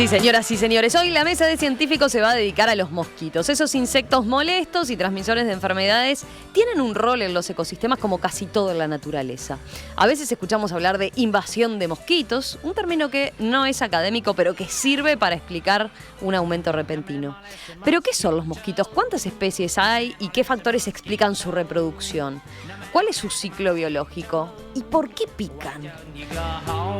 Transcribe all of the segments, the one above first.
Sí, señoras y señores, hoy la mesa de científicos se va a dedicar a los mosquitos. Esos insectos molestos y transmisores de enfermedades tienen un rol en los ecosistemas como casi todo en la naturaleza. A veces escuchamos hablar de invasión de mosquitos, un término que no es académico, pero que sirve para explicar un aumento repentino. ¿Pero qué son los mosquitos? ¿Cuántas especies hay? ¿Y qué factores explican su reproducción? ¿Cuál es su ciclo biológico? ¿Y por qué pican?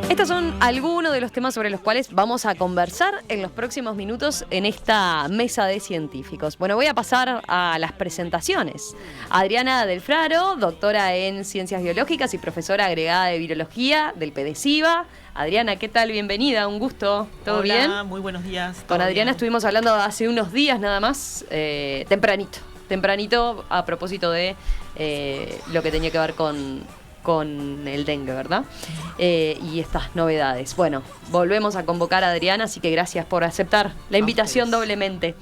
Estos son algunos de los temas sobre los cuales vamos a conversar en los próximos minutos en esta mesa de científicos. Bueno, voy a pasar a las presentaciones. Adriana Delfraro, doctora en Ciencias Biológicas y profesora agregada de Virología del PDCIVA. Adriana, ¿qué tal? Bienvenida, un gusto. ¿Todo Hola, bien? Hola, muy buenos días. Con Adriana bien. Estuvimos hablando hace unos días nada más, tempranito a propósito de lo que tenía que ver con el dengue, ¿verdad? Y estas novedades. Bueno, volvemos a convocar a Adriana, así que gracias por aceptar la invitación doblemente.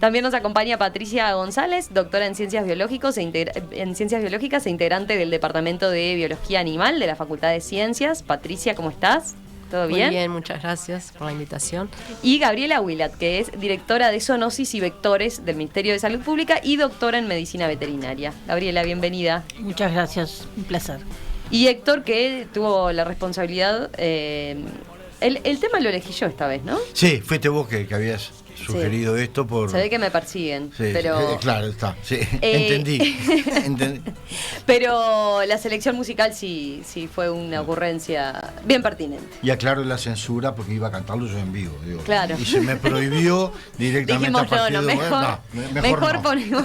También nos acompaña Patricia González, doctora en Ciencias Biológicas e integrante del Departamento de Biología Animal de la Facultad de Ciencias. Patricia, ¿cómo estás? ¿Todo bien? Muy bien, muchas gracias por la invitación. Y Gabriela Wilat, que es directora de Zoonosis y Vectores del Ministerio de Salud Pública y doctora en Medicina Veterinaria. Gabriela, bienvenida. Muchas gracias, un placer. Y Héctor, que tuvo la responsabilidad... el tema lo elegí yo esta vez, ¿no? Sí, fuiste vos que habías sugerido esto por... Se ve que me persiguen, sí, pero... claro, está, sí, entendí. Pero la selección musical sí fue una ocurrencia bien pertinente. Y aclaro la censura porque iba a cantarlo yo en vivo. Digo. Claro. Y se me prohibió directamente. Dijimos, mejor no. ponemos...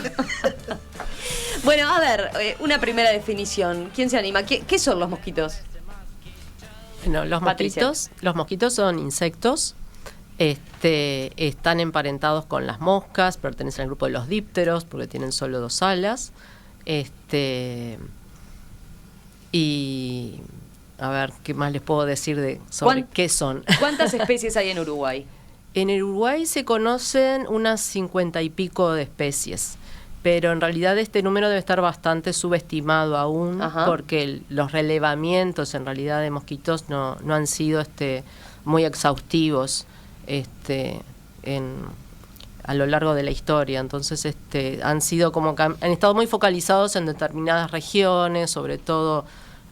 Bueno, a ver, una primera definición. ¿Quién se anima? ¿Qué son los mosquitos? Bueno, los mosquitos son insectos. Están emparentados con las moscas, pertenecen al grupo de los dípteros porque tienen solo 2 alas. Y a ver, ¿qué más les puedo decir sobre qué son? ¿Cuántas especies hay en Uruguay? En el Uruguay se conocen unas 50 y pico de especies, pero en realidad este número debe estar bastante subestimado aún. Ajá. Porque los relevamientos en realidad de mosquitos no han sido muy exhaustivos a lo largo de la historia. Entonces han estado muy focalizados en determinadas regiones, sobre todo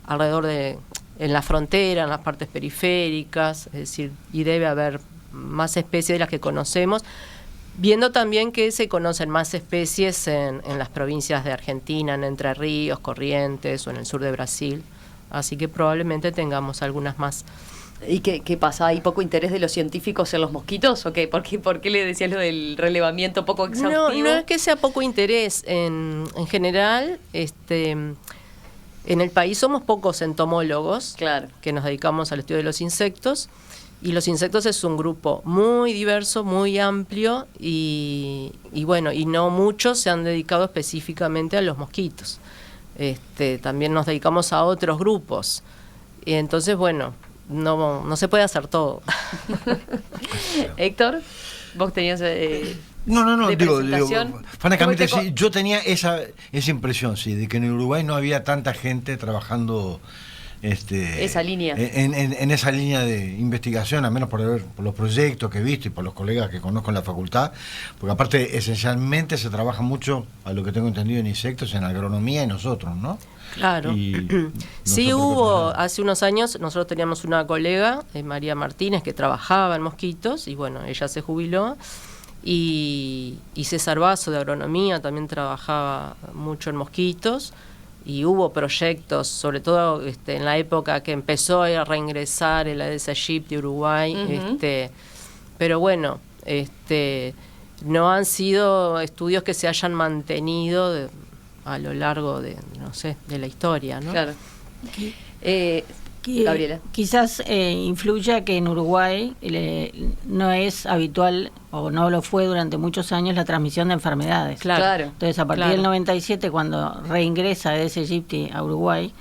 alrededor en la frontera, en las partes periféricas, es decir, y debe haber más especies de las que conocemos, viendo también que se conocen más especies en las provincias de Argentina, en Entre Ríos, Corrientes o en el sur de Brasil, así que probablemente tengamos algunas más. ¿Y qué pasa? ¿Hay poco interés de los científicos en los mosquitos o qué? ¿Por qué le decías lo del relevamiento poco exhaustivo? No es que sea poco interés. En general, en el país somos pocos entomólogos, claro, que nos dedicamos al estudio de los insectos. Y los insectos es un grupo muy diverso, muy amplio y bueno, y no muchos se han dedicado específicamente a los mosquitos. También nos dedicamos a otros grupos. Y entonces, bueno, no se puede hacer todo. Héctor, vos tenías No, digo, francamente sí, yo tenía esa impresión, sí, de que en Uruguay no había tanta gente trabajando esa línea. En esa línea de investigación, al menos por los proyectos que he visto y por los colegas que conozco en la facultad, porque aparte esencialmente se trabaja mucho, a lo que tengo entendido, en insectos, en agronomía y nosotros, ¿no? Claro. Sí, hace unos años nosotros teníamos una colega, María Martínez, que trabajaba en mosquitos y bueno, ella se jubiló. Y César Basso de agronomía también trabajaba mucho en mosquitos. Y hubo proyectos, sobre todo en la época que empezó a reingresar el Aedes aegypti Uruguay, uh-huh. Pero bueno, no han sido estudios que se hayan mantenido a lo largo de la historia, ¿no? Claro. Gabriela. Quizás influya que en Uruguay no es habitual, o no lo fue durante muchos años, la transmisión de enfermedades. Claro. Entonces, a partir del 97, cuando reingresa Aedes aegypti a Uruguay,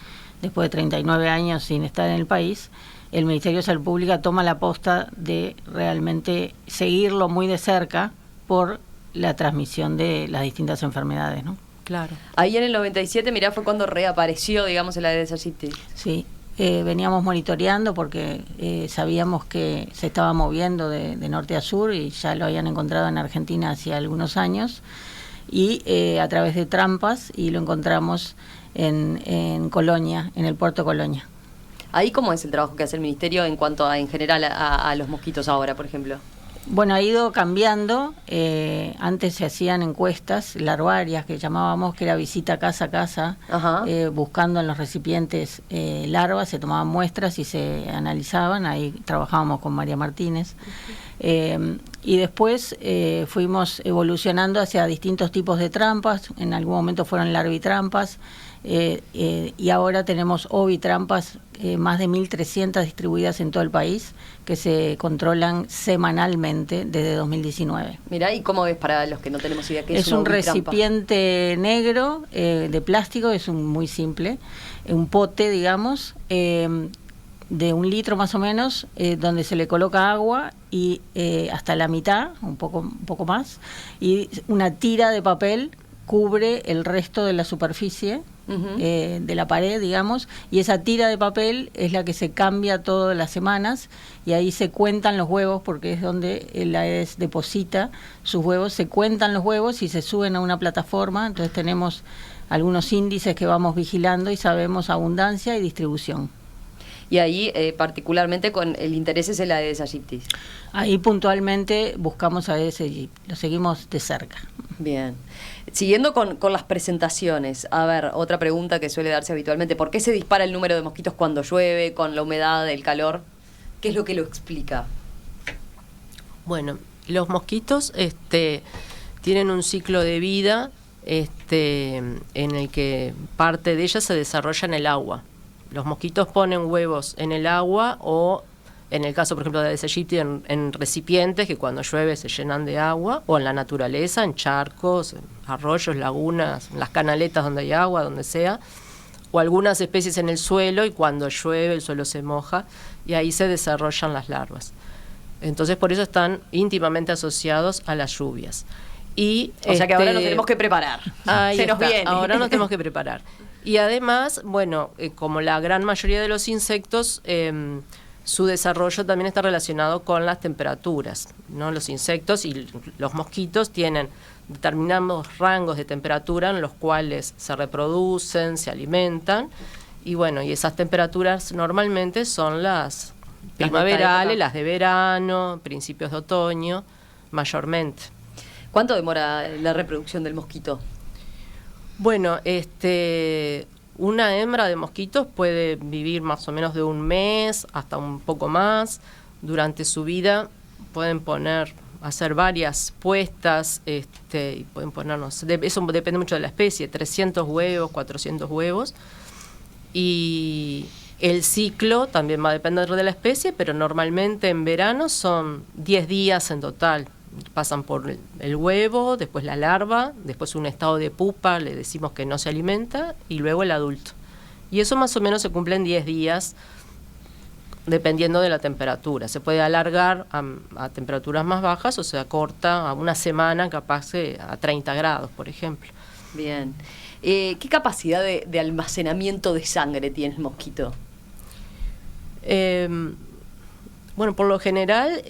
después de 39 años sin estar en el país, el Ministerio de Salud Pública toma la posta de realmente seguirlo muy de cerca por la transmisión de las distintas enfermedades, ¿no? Claro. Ahí en el 97, mirá, fue cuando reapareció, digamos, el Aedes aegypti. Sí. veníamos monitoreando porque sabíamos que se estaba moviendo de norte a sur y ya lo habían encontrado en Argentina hace algunos años, y a través de trampas, y lo encontramos en Colonia, en el puerto Colonia. ¿Ahí cómo es el trabajo que hace el Ministerio en cuanto a, en general, a los mosquitos ahora, por ejemplo? Bueno, ha ido cambiando. Antes se hacían encuestas larvarias, que llamábamos, que era visita casa a casa, buscando en los recipientes larvas, se tomaban muestras y se analizaban. Ahí trabajábamos con María Martínez. Y después fuimos evolucionando hacia distintos tipos de trampas. En algún momento fueron larvitrampas, y ahora tenemos ovitrampas, más de 1.300 distribuidas en todo el país, que se controlan semanalmente desde 2019. Mirá, ¿y cómo es para los que no tenemos idea qué es un una ovitrampa? Recipiente negro de plástico, es muy simple, un pote, digamos, de 1 litro más o menos, donde se le coloca agua y hasta la mitad, un poco más, y una tira de papel cubre el resto de la superficie de la pared, digamos, y esa tira de papel es la que se cambia todas las semanas, y ahí se cuentan los huevos, porque es donde la Aedes deposita sus huevos. Se cuentan los huevos y se suben a una plataforma. Entonces tenemos algunos índices que vamos vigilando y sabemos abundancia y distribución. Y ahí particularmente con el interés es el Aedes aegypti. Ahí puntualmente buscamos a Aedes aegypti, lo seguimos de cerca. Bien. Siguiendo con las presentaciones, a ver, otra pregunta que suele darse habitualmente: ¿por qué se dispara el número de mosquitos cuando llueve, con la humedad, el calor? ¿Qué es lo que lo explica? Bueno, los mosquitos tienen un ciclo de vida en el que parte de ella se desarrolla en el agua. Los mosquitos ponen huevos en el agua, o en el caso, por ejemplo, de Aedes aegypti, en recipientes que cuando llueve se llenan de agua, o en la naturaleza, en charcos, en arroyos, lagunas, en las canaletas donde hay agua, donde sea, o algunas especies en el suelo, y cuando llueve el suelo se moja y ahí se desarrollan las larvas. Entonces por eso están íntimamente asociados a las lluvias. Y o sea que ahora nos tenemos que preparar. Se nos viene. Ahora nos tenemos que preparar. Y además, bueno, como la gran mayoría de los insectos, su desarrollo también está relacionado con las temperaturas, ¿no? Los insectos y los mosquitos tienen determinados rangos de temperatura en los cuales se reproducen, se alimentan, y bueno, y esas temperaturas normalmente son las primaverales, las de verano, principios de otoño, mayormente. ¿Cuánto demora la reproducción del mosquito? Bueno, una hembra de mosquitos puede vivir más o menos de 1 mes hasta un poco más. Durante su vida pueden hacer varias puestas, y pueden ponernos, eso depende mucho de la especie, 300 huevos, 400 huevos. Y el ciclo también va a depender de la especie, pero normalmente en verano son 10 días en total. Pasan por el huevo, después la larva, después un estado de pupa, le decimos que no se alimenta, y luego el adulto. Y eso más o menos se cumple en 10 días, dependiendo de la temperatura. Se puede alargar a temperaturas más bajas, o se acorta a 1 semana, capaz a 30 grados, por ejemplo. Bien. ¿Qué capacidad de almacenamiento de sangre tiene el mosquito? Bueno, por lo general,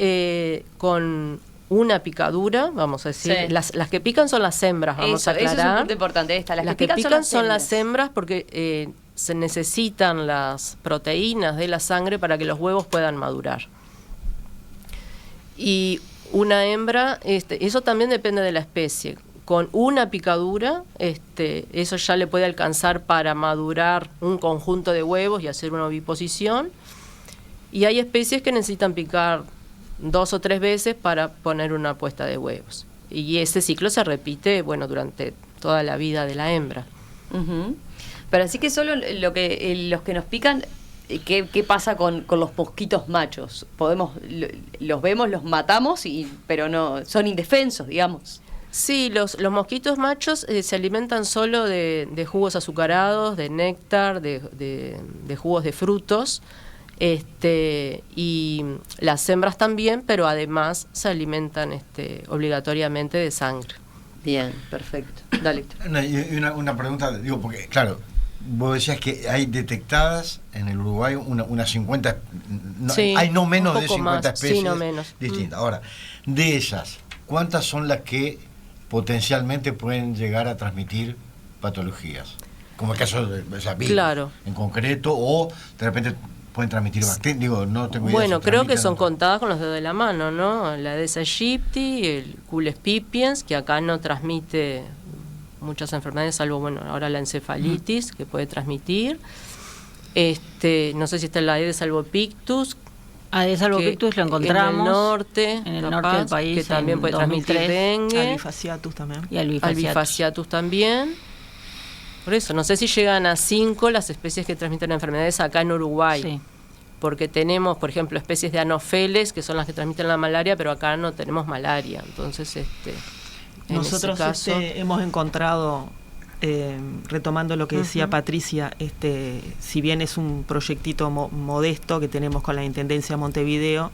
con una picadura, vamos a decir, sí. Las que pican son las hembras, vamos a aclarar. Eso es un punto importante. Las que pican son las hembras porque se necesitan las proteínas de la sangre para que los huevos puedan madurar. Y una hembra, eso también depende de la especie. Con una picadura, eso ya le puede alcanzar para madurar un conjunto de huevos y hacer una oviposición. Y hay especies que necesitan picar 2 o 3 veces para poner una puesta de huevos. Y ese ciclo se repite, bueno, durante toda la vida de la hembra. Uh-huh. Pero así que solo los que nos pican, ¿qué pasa con los mosquitos machos? Los vemos, los matamos, pero no son indefensos, digamos. Sí, los mosquitos machos se alimentan solo de jugos azucarados, de néctar, de jugos de frutos. Y las hembras también, pero además se alimentan obligatoriamente de sangre. Bien, perfecto. Dale. Una pregunta, digo, porque claro, vos decías que hay detectadas en el Uruguay unas 50, Sí, hay no menos un de poco 50 más, especies sí, no menos. distintas. Ahora, de esas, ¿cuántas son las que potencialmente pueden llegar a transmitir patologías? Como el caso de virus, Claro. en concreto, o de repente pueden transmitir bacterias. Digo, no tengo idea Bueno, si creo que transmiten son o no. contadas con los dedos de la mano, ¿no? La Aedes aegypti, el Cules pipiens, que acá no transmite muchas enfermedades, salvo, bueno, ahora la encefalitis, que puede transmitir. No sé si está la Aedes albopictus, Aedes albopictus lo encontramos en el norte, en el capaz, norte del país, que también en puede transmitir 2003. dengue, Albifaciatus también. y albifasiatus. albifasiatus también. Por eso, no sé si llegan a 5 las especies que transmiten enfermedades acá en Uruguay. Sí. Porque tenemos, por ejemplo, especies de anopheles, que son las que transmiten la malaria, pero acá no tenemos malaria. Entonces, en Nosotros ese caso, hemos encontrado, retomando lo que decía Patricia, si bien es un proyectito modesto que tenemos con la Intendencia de Montevideo,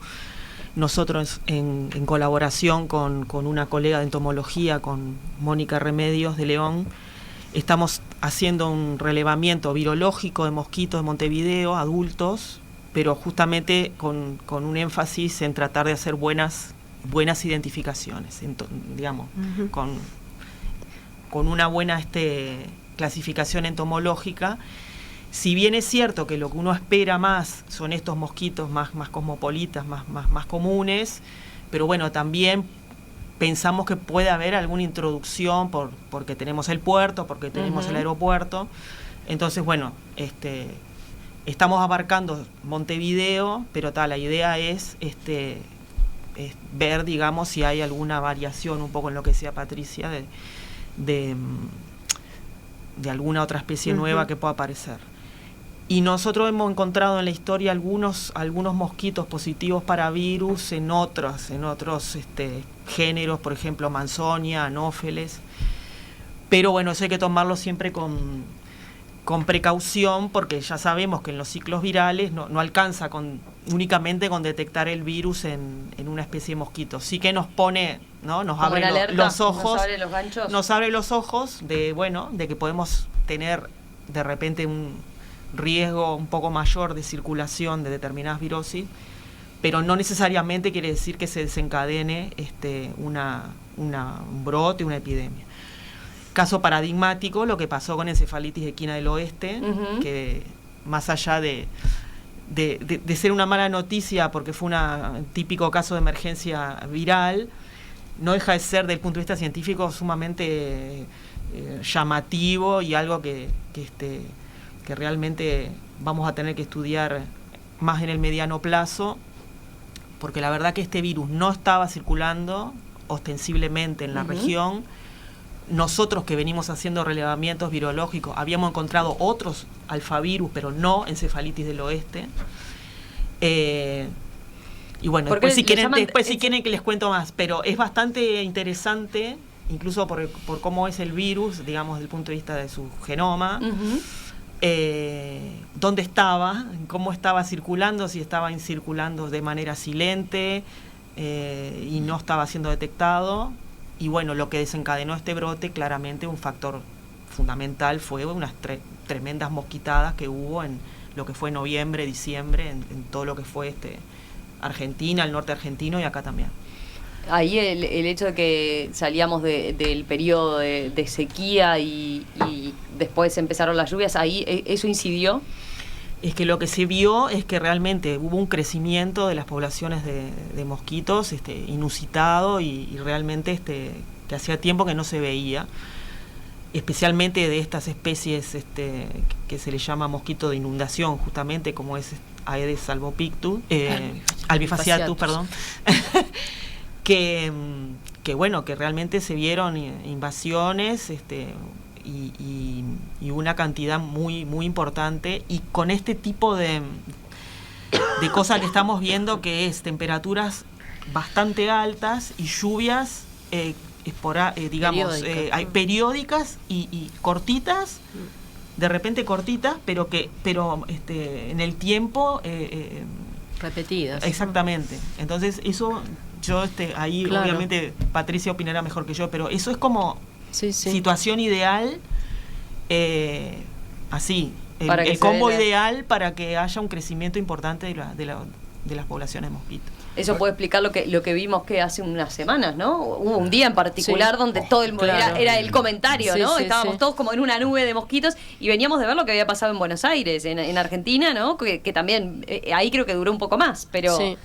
nosotros en colaboración con una colega de entomología, con Mónica Remedios de León, estamos haciendo un relevamiento virológico de mosquitos de Montevideo, adultos, pero justamente con un énfasis en tratar de hacer buenas identificaciones, digamos, con una buena clasificación entomológica. Si bien es cierto que lo que uno espera más son estos mosquitos más cosmopolitas, más comunes, pero bueno, también pensamos que puede haber alguna introducción porque tenemos el puerto, porque tenemos el aeropuerto. Entonces, bueno, estamos abarcando Montevideo, pero la idea es ver, digamos, si hay alguna variación, un poco en lo que decía Patricia, de alguna otra especie nueva que pueda aparecer. Y nosotros hemos encontrado en la historia algunos mosquitos positivos para virus en otros géneros, por ejemplo, Mansonia, Anófeles. Pero bueno, eso hay que tomarlo siempre con precaución, porque ya sabemos que en los ciclos virales no alcanza únicamente con detectar el virus en una especie de mosquito. Sí que nos pone, ¿no? Nos abre los ojos, nos abre los ojos de que podemos tener de repente un riesgo un poco mayor de circulación de determinadas virosis, pero no necesariamente quiere decir que se desencadene un brote, una epidemia. Caso paradigmático, lo que pasó con encefalitis equina del oeste, que más allá de ser una mala noticia porque fue un típico caso de emergencia viral, no deja de ser, desde el punto de vista científico, sumamente llamativo y algo que realmente vamos a tener que estudiar más en el mediano plazo, porque la verdad que este virus no estaba circulando ostensiblemente en la región. Nosotros, que venimos haciendo relevamientos virológicos, habíamos encontrado otros alfavirus, pero no encefalitis del oeste. Y bueno, después si quieren que les cuento más, pero es bastante interesante, incluso por cómo es el virus, digamos, desde el punto de vista de su genoma, dónde estaba, cómo estaba circulando, si estaba circulando de manera silente y no estaba siendo detectado. Y bueno, lo que desencadenó este brote, claramente un factor fundamental fue unas tremendas mosquitadas que hubo en lo que fue noviembre, diciembre, en todo lo que fue Argentina, el norte argentino y acá también. Ahí el hecho de que salíamos del periodo de sequía y después empezaron las lluvias, ¿ahí eso incidió? Es que lo que se vio es que realmente hubo un crecimiento de las poblaciones de mosquitos inusitado y realmente que hacía tiempo que no se veía, especialmente de estas especies que se le llama mosquito de inundación, justamente como es Aedes albopictus, albifasiatus, perdón, que bueno, que realmente se vieron invasiones y una cantidad muy muy importante, y con este tipo de cosas que estamos viendo, que es temperaturas bastante altas y lluvias periódicas y cortitas, de repente cortitas, pero en el tiempo repetidas. Exactamente. Entonces eso yo ahí claro. Obviamente Patricia opinará mejor que yo, pero eso es como sí. situación ideal así, Para que el se combo dé la- ideal para que haya un crecimiento importante de las poblaciones de mosquitos. Eso puede explicar lo que vimos que hace unas semanas, ¿no? Hubo un día en particular Sí. donde todo el mundo Claro. era el comentario, Sí, ¿no? sí, Estábamos sí. todos como en una nube de mosquitos y veníamos de ver lo que había pasado en Buenos Aires, en Argentina, ¿no? Que también ahí creo que duró un poco más, pero Sí.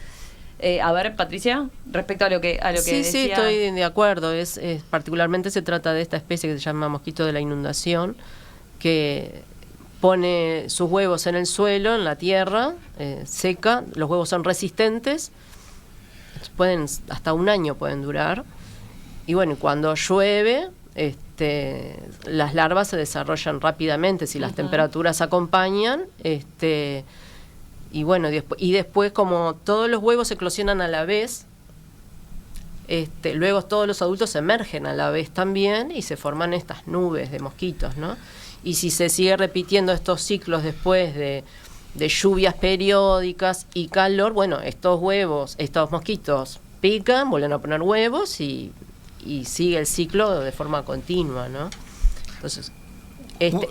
a ver, Patricia, respecto a lo que Sí, decía. sí, estoy de acuerdo. Particularmente se trata de esta especie que se llama mosquito de la inundación, que pone sus huevos en el suelo, en la tierra, seca. Los huevos son resistentes, hasta un año pueden durar. Y bueno, cuando llueve, las larvas se desarrollan rápidamente si las temperaturas acompañan. Y bueno, después como todos los huevos eclosionan a la vez, luego todos los adultos emergen a la vez también y se forman estas nubes de mosquitos, ¿no? Y si se sigue repitiendo estos ciclos después de lluvias periódicas y calor, bueno, estos mosquitos pican, vuelven a poner huevos y sigue el ciclo de forma continua, ¿no? Entonces,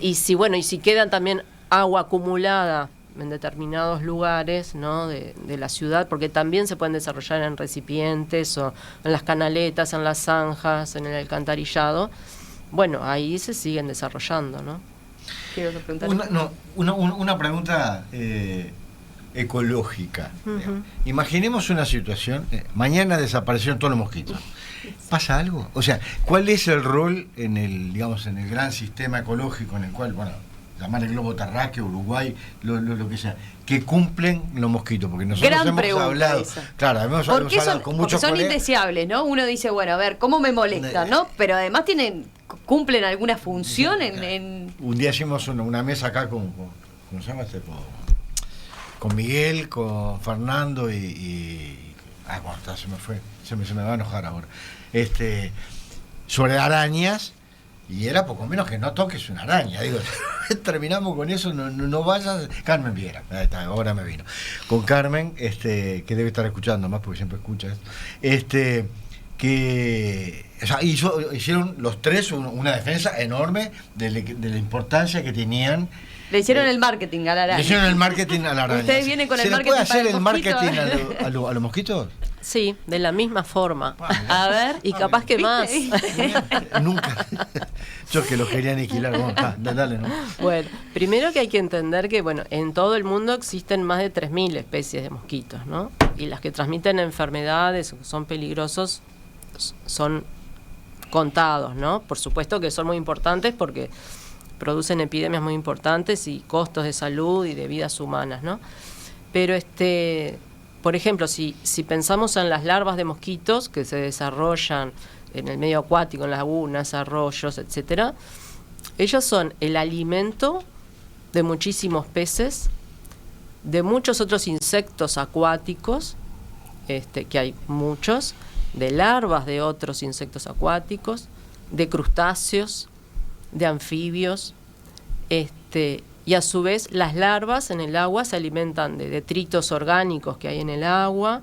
y si quedan también agua acumulada en determinados lugares, ¿no? de la ciudad, porque también se pueden desarrollar en recipientes o en las canaletas, en las zanjas, en el alcantarillado. Bueno, ahí se siguen desarrollando, ¿no? Quiero preguntar. Una pregunta ecológica. Ujú. Imaginemos una situación, mañana desaparecieron todos los mosquitos. ¿Pasa algo? O sea, ¿cuál es el rol en el gran sistema ecológico en el cual, bueno, llamar el globo terráqueo, Uruguay, lo que sea, que cumplen los mosquitos? Porque nosotros Gran hemos pregunta hablado, esa. claro, hemos Porque hablado con muchos son colegas. indeseables, ¿no? Uno dice, bueno, a ver, ¿cómo me molestan, no? Pero además cumplen alguna función en... Un día hicimos una mesa acá con ¿cómo se llama este? Con Miguel, con Fernando bueno, se me fue, se me va a enojar ahora. Sobre arañas, y era poco menos que no toques una araña. Digo, terminamos con eso, no vayas. Carmen Viera, ahí está, ahora me vino. Con Carmen, que debe estar escuchando más porque siempre escucha esto. Que o sea, hicieron los tres una defensa enorme de la importancia que tenían. Le hicieron el marketing a la araña. Le hicieron el marketing a la araña. Ustedes vienen con el marketing ¿Se le puede hacer para el mosquito? marketing a los mosquitos? Sí, de la misma forma. A ver. Y capaz que más. Nunca. Yo que los quería aniquilar. Bueno, dale, ¿no? Bueno, primero que hay que entender que, bueno, en todo el mundo existen más de 3.000 especies de mosquitos, ¿no? Y las que transmiten enfermedades o que son peligrosos son contados, ¿no? Por supuesto que son muy importantes porque producen epidemias muy importantes y costos de salud y de vidas humanas, ¿no? Pero por ejemplo, si pensamos en las larvas de mosquitos que se desarrollan en el medio acuático, en lagunas, arroyos, etcétera, ellos son el alimento de muchísimos peces, de muchos otros insectos acuáticos, que hay muchos, de larvas de otros insectos acuáticos, de crustáceos, de anfibios, y a su vez las larvas en el agua se alimentan de detritos orgánicos que hay en el agua,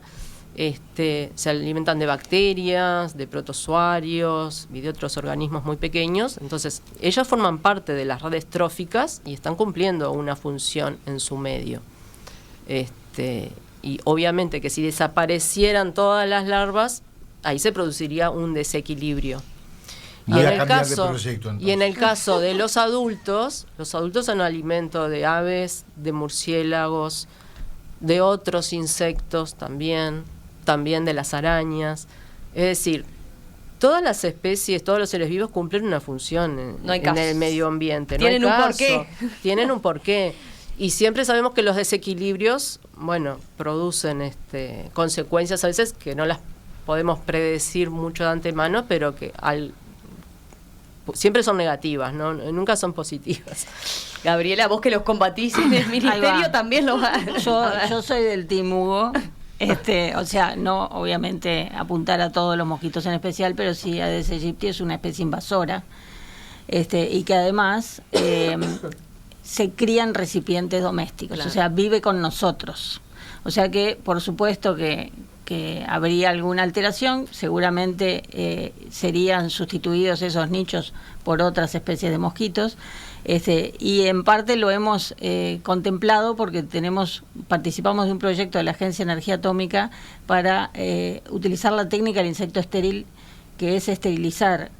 se alimentan de bacterias, de protozoarios y de otros organismos muy pequeños. Entonces, ellas forman parte de las redes tróficas y están cumpliendo una función en su medio. Y obviamente que si desaparecieran todas las larvas, ahí se produciría un desequilibrio. Y en el caso de los adultos son alimento de aves, de murciélagos, de otros insectos también de las arañas. Es decir, todas las especies, todos los seres vivos cumplen una función en el medio ambiente. Tienen un porqué. Tienen un porqué. Y siempre sabemos que los desequilibrios, bueno, producen consecuencias a veces que no las podemos predecir mucho de antemano, pero que siempre son negativas, ¿no? Nunca son positivas. Gabriela, vos que los combatís en el ministerio también lo vas. Yo soy del Team Hugo. O sea, no obviamente apuntar a todos los mosquitos en especial, pero sí Aedes aegypti es una especie invasora, y que además se crían recipientes domésticos, claro. O sea, vive con nosotros. O sea que, por supuesto que que habría alguna alteración, seguramente serían sustituidos esos nichos por otras especies de mosquitos. Y en parte lo hemos contemplado porque participamos de un proyecto de la Agencia de Energía Atómica para utilizar la técnica del insecto estéril, que es esterilizar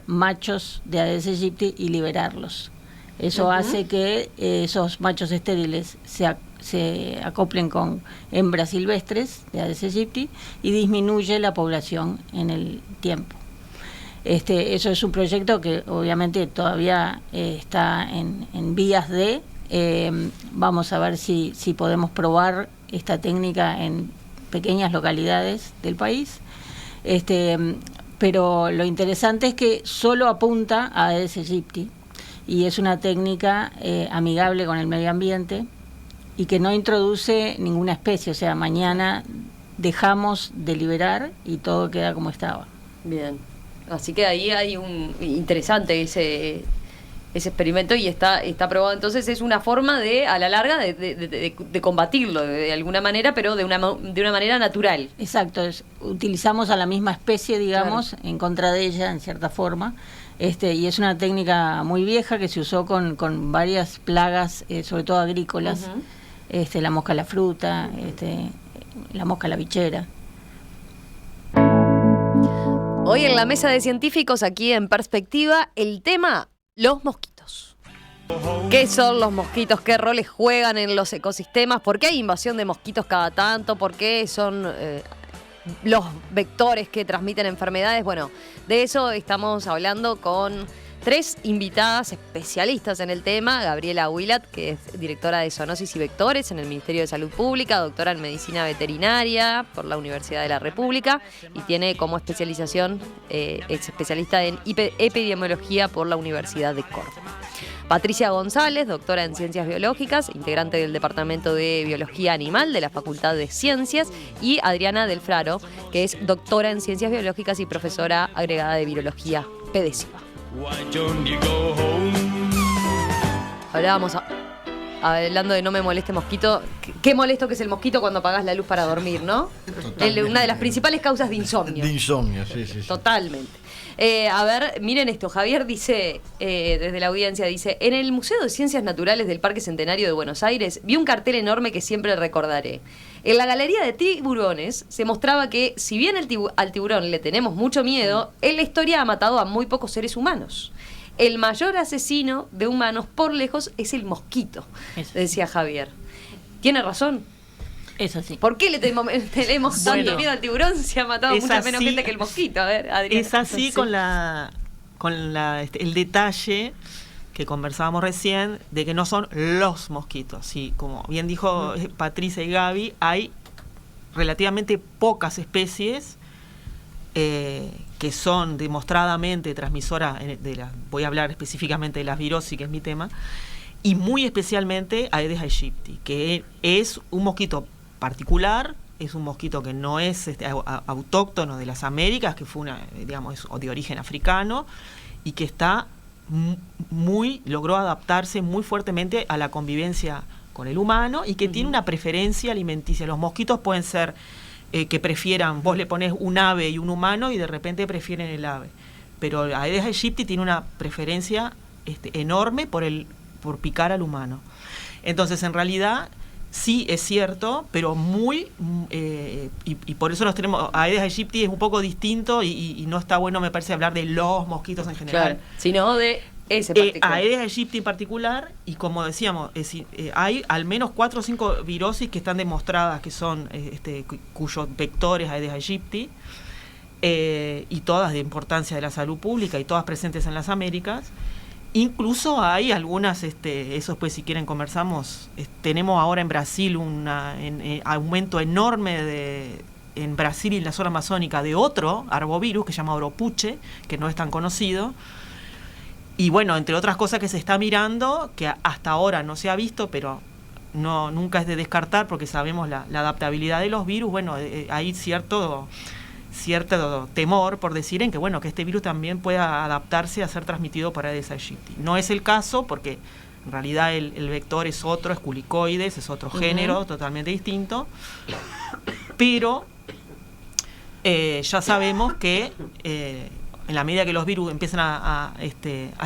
machos de Aedes aegypti y liberarlos. Eso hace que esos machos estériles se acoplen con hembras silvestres de Aedes aegypti y disminuye la población en el tiempo. Eso es un proyecto que obviamente todavía está en vías de... vamos a ver si podemos probar esta técnica en pequeñas localidades del país. Pero lo interesante es que solo apunta a Aedes aegypti y es una técnica amigable con el medio ambiente y que no introduce ninguna especie. O sea, mañana dejamos de liberar y todo queda como estaba. Bien. Así que ahí hay un interesante ese experimento y está probado. Entonces es una forma de, a la larga, de combatirlo de alguna manera, pero de una manera natural. Exacto. Utilizamos a la misma especie, digamos, claro, en contra de ella, en cierta forma. Y es una técnica muy vieja que se usó con varias plagas, sobre todo agrícolas. La mosca a la fruta, la mosca a la bichera. Hoy en la mesa de científicos, aquí en Perspectiva, el tema, los mosquitos. ¿Qué son los mosquitos? ¿Qué roles juegan en los ecosistemas? ¿Por qué hay invasión de mosquitos cada tanto? ¿Por qué son los vectores que transmiten enfermedades? Bueno, de eso estamos hablando con 3 invitadas especialistas en el tema. Gabriela Wilat, que es directora de Zoonosis y Vectores en el Ministerio de Salud Pública, doctora en Medicina Veterinaria por la Universidad de la República y tiene como especialización, es especialista en epidemiología por la Universidad de Córdoba. Patricia González, doctora en Ciencias Biológicas, integrante del Departamento de Biología Animal de la Facultad de Ciencias, y Adriana Del Fraro, que es doctora en Ciencias Biológicas y profesora agregada de Virología PEDESIVA. Hablábamos hablando de no me moleste mosquito. Qué molesto que es el mosquito cuando apagás la luz para dormir, ¿no? Una de las principales causas de insomnio. De insomnio, sí. Totalmente. A ver, miren esto. Javier dice, desde la audiencia, dice: en el Museo de Ciencias Naturales del Parque Centenario de Buenos Aires vi un cartel enorme que siempre recordaré. En la galería de tiburones se mostraba que, si bien al tiburón le tenemos mucho miedo, en la historia ha matado a muy pocos seres humanos. El mayor asesino de humanos por lejos es el mosquito, decía Javier. ¿Tiene razón? Es así. ¿Por qué le tenemos tanto miedo al tiburón si ha matado mucha menos gente que el mosquito? A ver, Adriana. Es así con el detalle que conversábamos recién, de que no son los mosquitos. Sí, como bien dijo Patricia y Gaby, hay relativamente pocas especies que son demostradamente transmisoras, voy a hablar específicamente de las virosis, que es mi tema, y muy especialmente Aedes aegypti, que es un mosquito particular, es un mosquito que no es autóctono de las Américas, que fue es de origen africano, y que logró adaptarse muy fuertemente a la convivencia con el humano y que tiene una preferencia alimenticia. Los mosquitos pueden ser que prefieran, vos le pones un ave y un humano y de repente prefieren el ave, pero Aedes aegypti tiene una preferencia enorme por picar al humano. Entonces, en realidad, sí es cierto, pero y por eso nos tenemos, Aedes aegypti es un poco distinto y no está bueno, me parece, hablar de los mosquitos en general. Claro, sino de ese particular. Aedes aegypti en particular, y como decíamos, hay al menos 4 o 5 virosis que están demostradas que son cuyos vectores Aedes aegypti, y todas de importancia de la salud pública y todas presentes en las Américas. Incluso hay algunas, eso pues si quieren conversamos, tenemos ahora en Brasil un aumento enorme en Brasil y en la zona amazónica de otro arbovirus que se llama oropuche, que no es tan conocido. Y bueno, entre otras cosas que se está mirando, que hasta ahora no se ha visto, pero nunca es de descartar porque sabemos la adaptabilidad de los virus. Bueno, hay cierto temor, por decir, en que este virus también pueda adaptarse a ser transmitido por Aedes aegypti. No es el caso porque En realidad el vector es otro, es culicoides, es otro género totalmente distinto, pero ya sabemos que en la medida que los virus empiezan a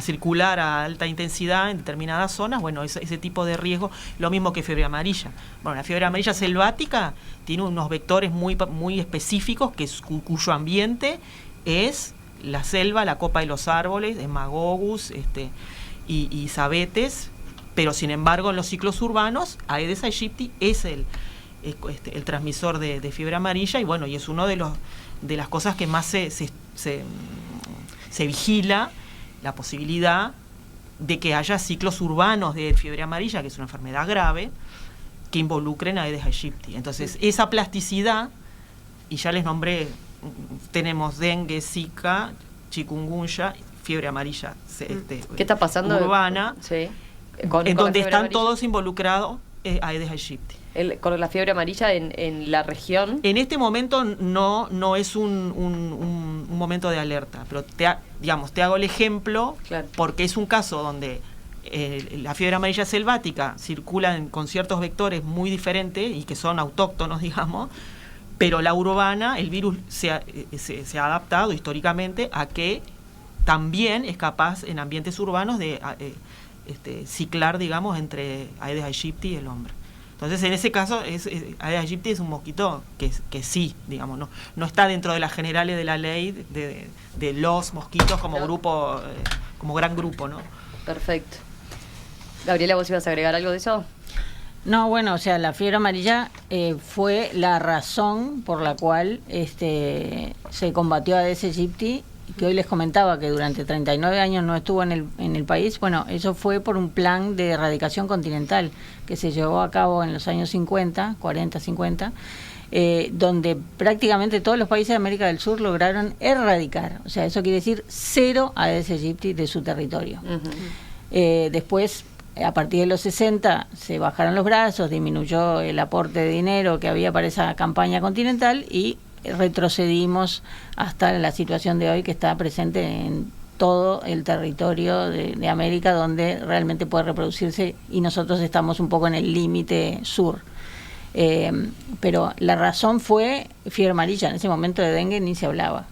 circular a alta intensidad en determinadas zonas, bueno, ese tipo de riesgo, lo mismo que fiebre amarilla. Bueno, la fiebre amarilla selvática tiene unos vectores muy específicos, cuyo ambiente es la selva, la copa de los árboles, Emagogus y Sabetes, pero sin embargo en los ciclos urbanos, Aedes aegypti es el transmisor de fiebre amarilla, y bueno, y es uno de las cosas que más se vigila, la posibilidad de que haya ciclos urbanos de fiebre amarilla, que es una enfermedad grave, que involucren a Aedes aegypti. Entonces, esa plasticidad, y ya les nombré, tenemos dengue, zika, chikungunya, fiebre amarilla ¿qué está pasando urbana, sí. en donde están amarilla? Todos involucrados Aedes aegypti. Con la fiebre amarilla en la región. En este momento no es un momento de alerta, pero te hago el ejemplo, claro, porque es un caso donde la fiebre amarilla selvática circula con ciertos vectores muy diferentes y que son autóctonos, digamos, pero la urbana, el virus se ha adaptado históricamente a que también es capaz en ambientes urbanos de ciclar, digamos, entre Aedes aegypti y el hombre. Entonces, en ese caso, Aedes aegypti es un mosquito que sí, digamos, no está dentro de las generales de la ley de los mosquitos como grupo, como gran grupo, ¿no? Perfecto. Gabriela, ¿vos ibas a agregar algo de eso? No, bueno, o sea, la fiebre amarilla fue la razón por la cual se combatió a Aedes aegypti, que hoy les comentaba que durante 39 años no estuvo en el país. Bueno, eso fue por un plan de erradicación continental que se llevó a cabo en los años 50, 40, 50, donde prácticamente todos los países de América del Sur lograron erradicar. O sea, eso quiere decir cero Aedes aegypti de su territorio. Después, a partir de los 60, se bajaron los brazos, disminuyó el aporte de dinero que había para esa campaña continental y retrocedimos hasta la situación de hoy, que está presente en todo el territorio de América, donde realmente puede reproducirse, y nosotros estamos un poco en el límite sur. Pero la razón fue fiebre amarilla. En ese momento de dengue ni se hablaba.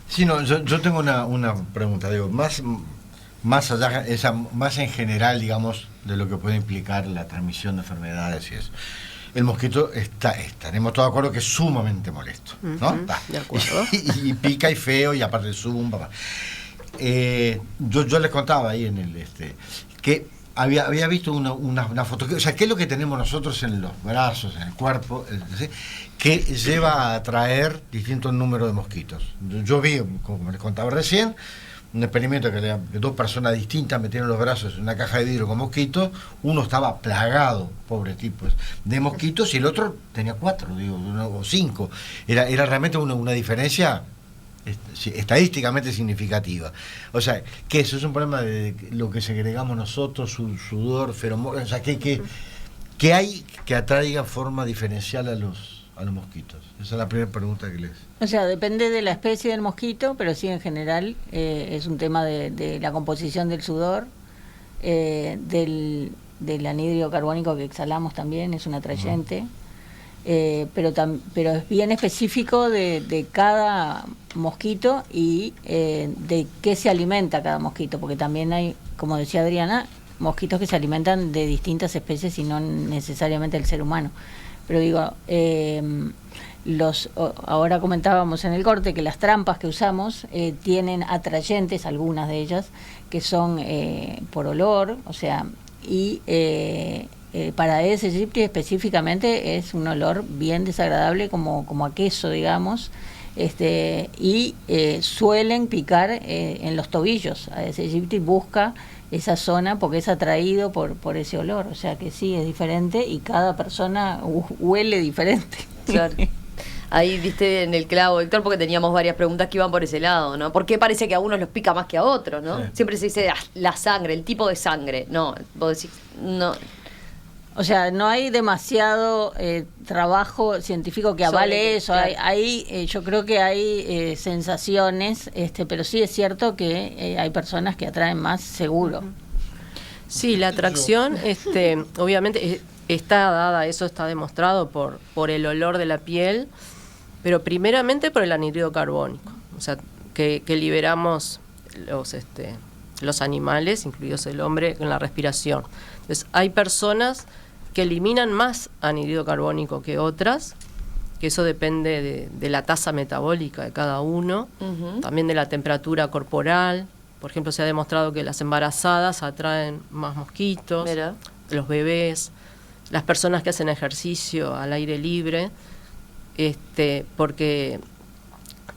Sí, no, yo tengo una pregunta, digo, más allá, más en general, digamos, de lo que puede implicar la transmisión de enfermedades y eso. El mosquito estaremos todos de acuerdo que es sumamente molesto, ¿no? De acuerdo. Y pica y feo, y aparte zumba. Yo les contaba ahí en el que había visto una foto, o sea, ¿qué es lo que tenemos nosotros en los brazos, en el cuerpo, ¿sí?, que lleva a atraer distintos números de mosquitos? Yo vi, como les contaba recién, un experimento que dos personas distintas metieron los brazos en una caja de vidrio con mosquitos. Uno estaba plagado, pobre tipo, de mosquitos, y el otro tenía 4, o 5. Era realmente una diferencia estadísticamente significativa. O sea, que eso es un problema de lo que segregamos nosotros, sudor, feromonas. O sea, que hay que atraiga forma diferencial a los mosquitos. Esa es la primera pregunta que les... O sea, depende de la especie del mosquito, pero sí, en general es un tema de la composición del sudor, del anhídrido carbónico que exhalamos también, es un atrayente, pero es bien específico de cada mosquito y de qué se alimenta cada mosquito, porque también hay, como decía Adriana, mosquitos que se alimentan de distintas especies y no necesariamente el ser humano. Pero digo, ahora comentábamos en el corte que las trampas que usamos tienen atrayentes, algunas de ellas, que son por olor, o sea, y para Aedes aegypti específicamente es un olor bien desagradable, como a queso, digamos, y suelen picar en los tobillos. Aedes aegypti busca esa zona porque es atraído por ese olor, o sea que sí, es diferente y cada persona huele diferente. Claro. Ahí diste en el clavo, Héctor, porque teníamos varias preguntas que iban por ese lado, ¿no? ¿Por qué parece que a unos los pica más que a otros, no? Sí. Siempre se dice la sangre, el tipo de sangre. No, vos decís, no. O sea, no hay demasiado trabajo científico que avale eso. Claro. Yo creo que hay sensaciones, pero sí es cierto que hay personas que atraen más seguro. Sí, la atracción, obviamente está dada, eso está demostrado por el olor de la piel, pero primeramente por el anhídrido carbónico, o sea, que liberamos los animales, incluidos el hombre, en la respiración. Entonces, hay personas que eliminan más anhídrido carbónico que otras, que eso depende de la tasa metabólica de cada uno, también de la temperatura corporal. Por ejemplo, se ha demostrado que las embarazadas atraen más mosquitos, Mira. los bebés, las personas que hacen ejercicio al aire libre, porque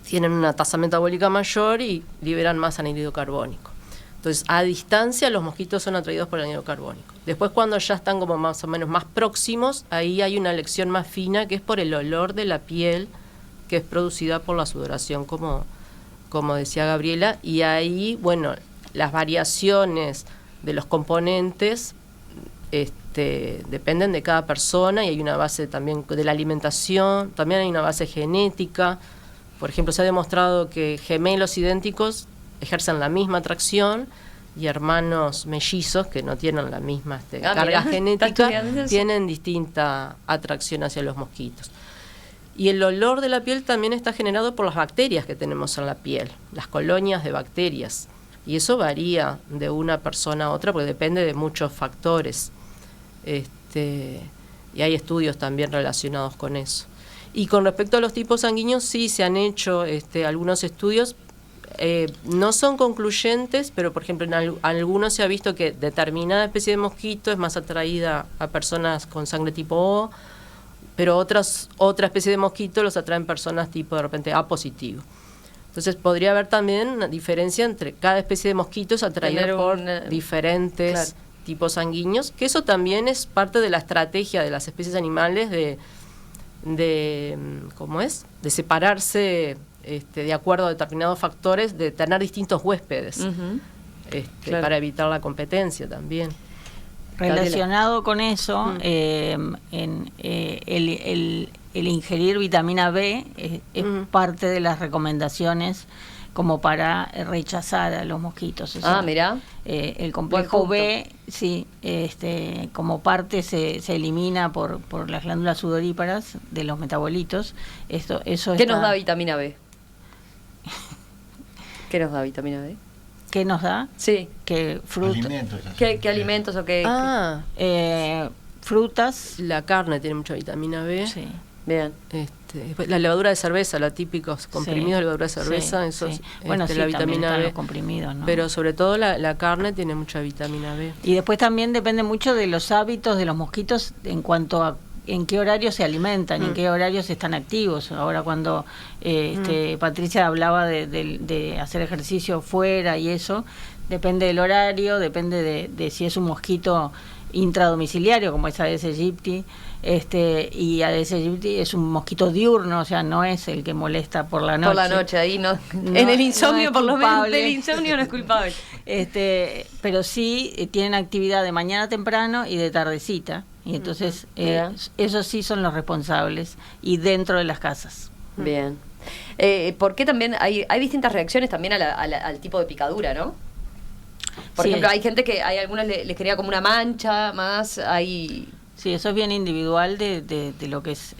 tienen una tasa metabólica mayor y liberan más anhídrido carbónico. Entonces, a distancia los mosquitos son atraídos por el anhídrido carbónico. Después, cuando ya están como más o menos más próximos, ahí hay una elección más fina, que es por el olor de la piel, que es producida por la sudoración, como decía Gabriela, y ahí, bueno, las variaciones de los componentes dependen de cada persona, y hay una base también de la alimentación, también hay una base genética. Por ejemplo, se ha demostrado que gemelos idénticos ejercen la misma atracción, y hermanos mellizos que no tienen la misma carga mirá, genética ¿está tienen distinta atracción hacia los mosquitos. Y el olor de la piel también está generado por las bacterias que tenemos en la piel, las colonias de bacterias. Y eso varía de una persona a otra porque depende de muchos factores. Y hay estudios también relacionados con eso. Y con respecto a los tipos sanguíneos, sí se han hecho algunos estudios. No son concluyentes, pero por ejemplo en algunos se ha visto que determinada especie de mosquito es más atraída a personas con sangre tipo O, pero otra especie de mosquito los atraen personas tipo de repente A positivo. Entonces podría haber también una diferencia entre cada especie de mosquitos atraída por diferentes tipos sanguíneos, que eso también es parte de la estrategia de las especies animales de ¿cómo es? De separarse de acuerdo a determinados factores, de tener distintos huéspedes, para evitar la competencia también. Relacionado con eso, el ingerir vitamina B es parte de las recomendaciones como para rechazar a los mosquitos. O sea, mirá. El complejo B, sí, como parte se elimina por las glándulas sudoríparas de los metabolitos. ¿Qué nos da vitamina B? ¿Qué nos da vitamina B? ¿Qué nos da? Sí. ¿Qué frutas? Alimentos. ¿Qué alimentos o qué? Frutas. La carne tiene mucha vitamina B. Sí. Bien. La levadura de cerveza, la típicos comprimidos de levadura de cerveza, eso es bueno, la vitamina B. Los comprimidos, ¿no? Pero sobre todo la carne tiene mucha vitamina B. Y después también depende mucho de los hábitos de los mosquitos en cuanto a en qué horario se alimentan, en qué horarios están activos. Ahora cuando Patricia hablaba de hacer ejercicio fuera y eso, depende del horario, depende de si es un mosquito intradomiciliario como es Aedes aegypti, y Aedes aegypti es un mosquito diurno, o sea, no es el que molesta por la noche. Por la noche, ahí no en el insomnio, no por lo menos culpable. del insomnio no es culpable. Pero sí tienen actividad de mañana temprano y de tardecita, y entonces esos sí son los responsables, y dentro de las casas. Bien. ¿Por qué también hay distintas reacciones también al tipo de picadura, no? Por ejemplo, hay gente que hay algunas les crea como una mancha más, hay... Sí, eso es bien individual de lo que es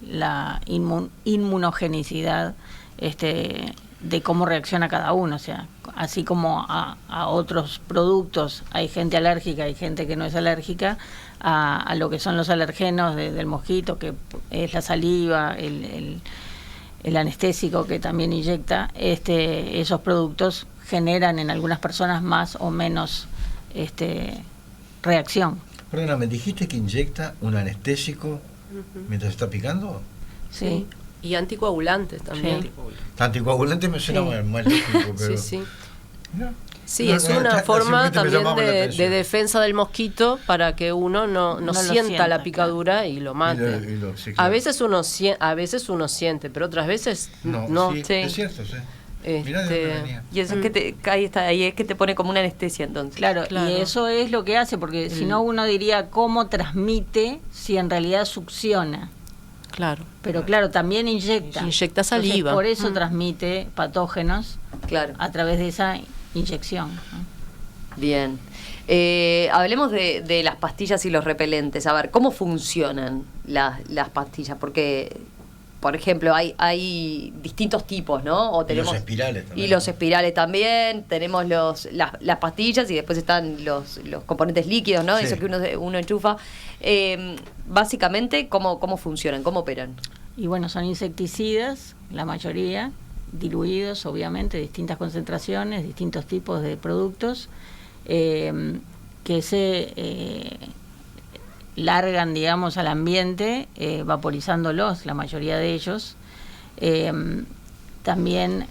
la inmunogenicidad, de cómo reacciona cada uno. O sea, así como a otros productos hay gente alérgica y gente que no es alérgica, a lo que son los alergenos del mosquito, que es la saliva, el anestésico que también inyecta, esos productos generan en algunas personas más o menos reacción. Perdona, ¿me dijiste que inyecta un anestésico mientras está picando? Sí. Y anticoagulantes también. Sí. Anticoagulante me suena más lógico, pero... Sí. No. Sí, No, es no, una forma simplemente me también llamaba la de atención. defensa del mosquito para que uno no lo sienta sienta, la picadura y lo mate. Sí, A claro. veces uno siente, pero otras veces no. Sí, Sí. es cierto, sí. Mirá de dónde venía. Y eso es que ahí es que te pone como una anestesia entonces. Claro, Claro. y eso es lo que hace, porque si no uno diría cómo transmite si en realidad succiona. Claro. Pero claro, también inyecta. Inyecta saliva. Entonces, por eso transmite patógenos Claro. a través de esa inyección, ¿no? Bien. Hablemos de las pastillas y los repelentes. A ver, ¿cómo funcionan las pastillas? Porque, por ejemplo, hay distintos tipos, ¿no? O tenemos, y los espirales también. Y los espirales también. Tenemos las pastillas y después están los componentes líquidos, ¿no? Sí. Eso que uno enchufa. Básicamente, ¿cómo funcionan? ¿Cómo operan? Y bueno, son insecticidas, la mayoría, diluidos, obviamente, distintas concentraciones, distintos tipos de productos, que se largan, digamos, al ambiente, vaporizándolos, la mayoría de ellos. También,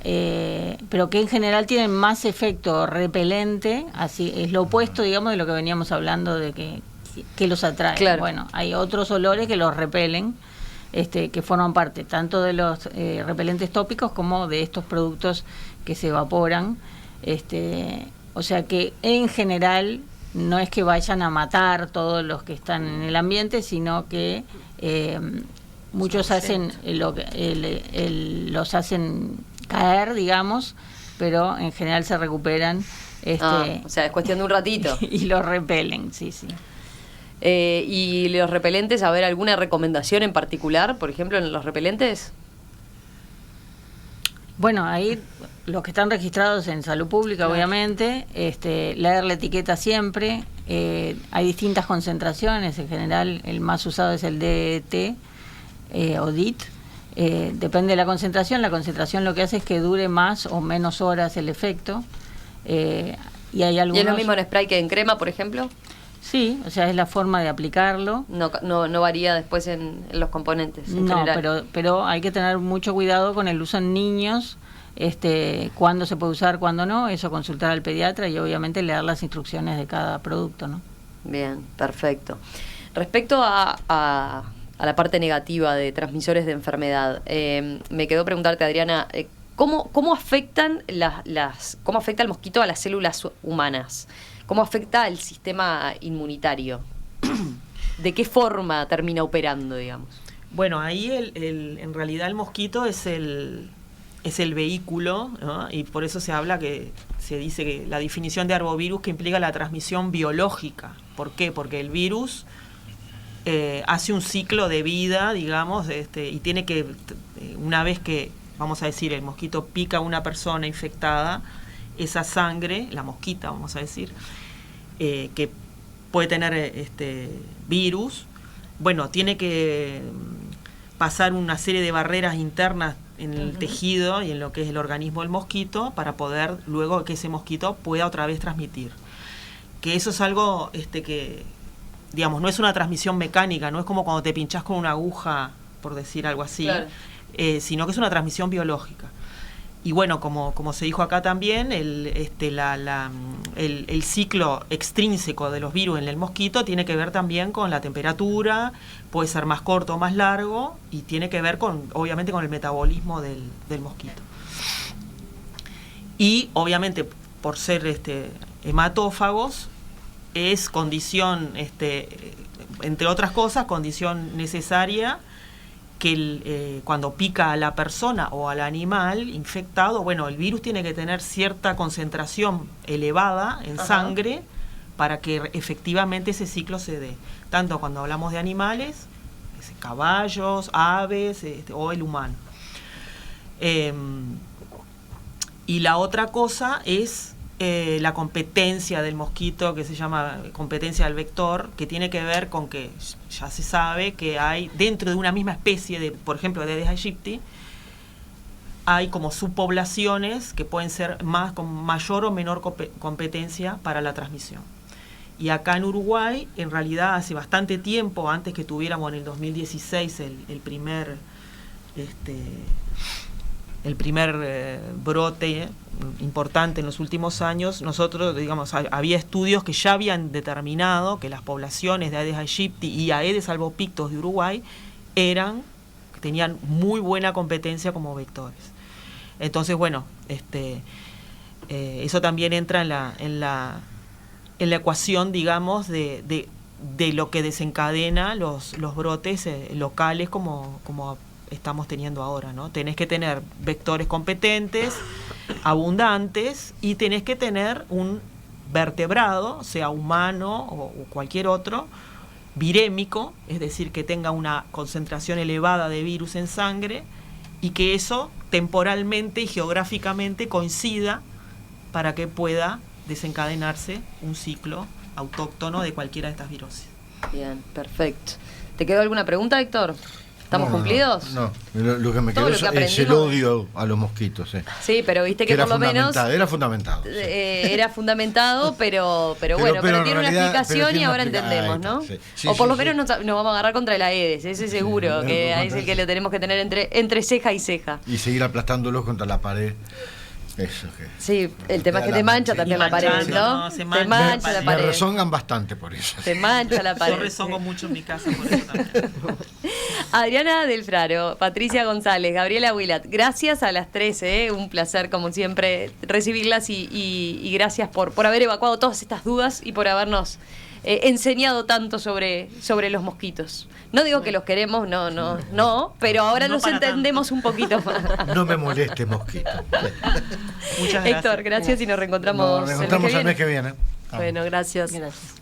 pero que en general tienen más efecto repelente, así es lo opuesto, digamos, de lo que veníamos hablando de que los atrae. Claro. Bueno, hay otros olores que los repelen, que forman parte tanto de los repelentes tópicos como de estos productos que se evaporan. O sea que en general no es que vayan a matar todos los que están en el ambiente, sino que muchos hacen los hacen caer, digamos, pero en general se recuperan. O sea, es cuestión de un ratito. Y los repelen, sí. Y los repelentes, a ver, ¿alguna recomendación en particular, por ejemplo, en los repelentes? Bueno, ahí los que están registrados en salud pública, Claro. obviamente, leer la etiqueta siempre. Hay distintas concentraciones, en general el más usado es el DET o DIT. Depende de la concentración lo que hace es que dure más o menos horas el efecto. Y hay algunos... ¿Y es lo mismo en spray que en crema, por ejemplo? Sí, o sea, es la forma de aplicarlo. No varía después en los componentes. En No, general. pero hay que tener mucho cuidado con el uso en niños, cuándo se puede usar, cuándo no, eso consultar al pediatra y obviamente leer las instrucciones de cada producto, ¿no? Bien, perfecto. Respecto a la parte negativa de transmisores de enfermedad, me quedó preguntarte, Adriana, ¿cómo afectan cómo afecta el mosquito a las células humanas? ¿Cómo afecta al sistema inmunitario? ¿De qué forma termina operando, digamos? Bueno, ahí en realidad el mosquito es el vehículo, ¿no? Y por eso se dice que la definición de arbovirus que implica la transmisión biológica. ¿Por qué? Porque el virus hace un ciclo de vida, digamos, y tiene que, una vez que, vamos a decir, el mosquito pica a una persona infectada, esa sangre, la mosquita, vamos a decir, que puede tener virus, bueno, tiene que pasar una serie de barreras internas en el tejido y en lo que es el organismo del mosquito para poder luego que ese mosquito pueda otra vez transmitir. Que eso es algo que, digamos, no es una transmisión mecánica, no es como cuando te pinchás con una aguja, por decir algo así, Claro. Sino que es una transmisión biológica. Y bueno, como se dijo acá también, el ciclo extrínseco de los virus en el mosquito tiene que ver también con la temperatura, puede ser más corto o más largo, y tiene que ver obviamente con el metabolismo del mosquito. Y obviamente por ser hematófagos, es condición, entre otras cosas, condición necesaria que cuando pica a la persona o al animal infectado, bueno, el virus tiene que tener cierta concentración elevada en sangre para que efectivamente ese ciclo se dé. Tanto cuando hablamos de animales, caballos, aves o el humano. Y la otra cosa es la competencia del mosquito, que se llama competencia del vector, que tiene que ver con que ya se sabe que hay dentro de una misma especie, por ejemplo, de Aedes aegypti, hay como subpoblaciones que pueden ser con mayor o menor competencia para la transmisión. Y acá en Uruguay, en realidad hace bastante tiempo, antes que tuviéramos en el 2016 el primer brote importante en los últimos años, nosotros, digamos, había estudios que ya habían determinado que las poblaciones de Aedes aegypti y Aedes albopictus de Uruguay tenían muy buena competencia como vectores. Entonces, bueno, eso también entra en la ecuación, digamos, de lo que desencadena los brotes locales como estamos teniendo ahora, ¿no? Tenés que tener vectores competentes, abundantes, y tenés que tener un vertebrado, sea humano o cualquier otro, virémico, es decir, que tenga una concentración elevada de virus en sangre y que eso temporalmente y geográficamente coincida para que pueda desencadenarse un ciclo autóctono de cualquiera de estas virosis. Bien, perfecto. ¿Te quedó alguna pregunta, Héctor? ¿Estamos No, cumplidos? No, lo que me Todo quedó lo que es el aprendimos. odio a los mosquitos. Sí, pero viste que por lo menos Era fundamentado. Sí. era fundamentado, pero Pero tiene en una realidad- explicación pero y tiene ahora una entendemos, explicación. ¿no? Ahí está, sí. O Sí, por sí, lo sí. menos nos vamos a agarrar contra el Aedes, ese seguro, que es el que lo tenemos que tener entre ceja y ceja. Y seguir aplastándolos contra la pared. Eso que. Sí, el tema es que te mancha Sí. también Y la pared, manchando, ¿no? ¿no? Se Te mancha mancha la Me pared. rezongan bastante por eso. Te mancha la pared. Yo rezongo mucho en mi casa por eso también. Adriana Del Fraro, Patricia González, Gabriela Wilat, gracias a las tres, un placer como siempre recibirlas y gracias por haber evacuado todas estas dudas y por habernos enseñado tanto sobre los mosquitos. No digo que los queremos, no, pero ahora No los para entendemos un poquito más. No me moleste, mosquito. Muchas gracias. Héctor, gracias y nos reencontramos, Nos reencontramos el mes que viene. Bueno, gracias. Gracias.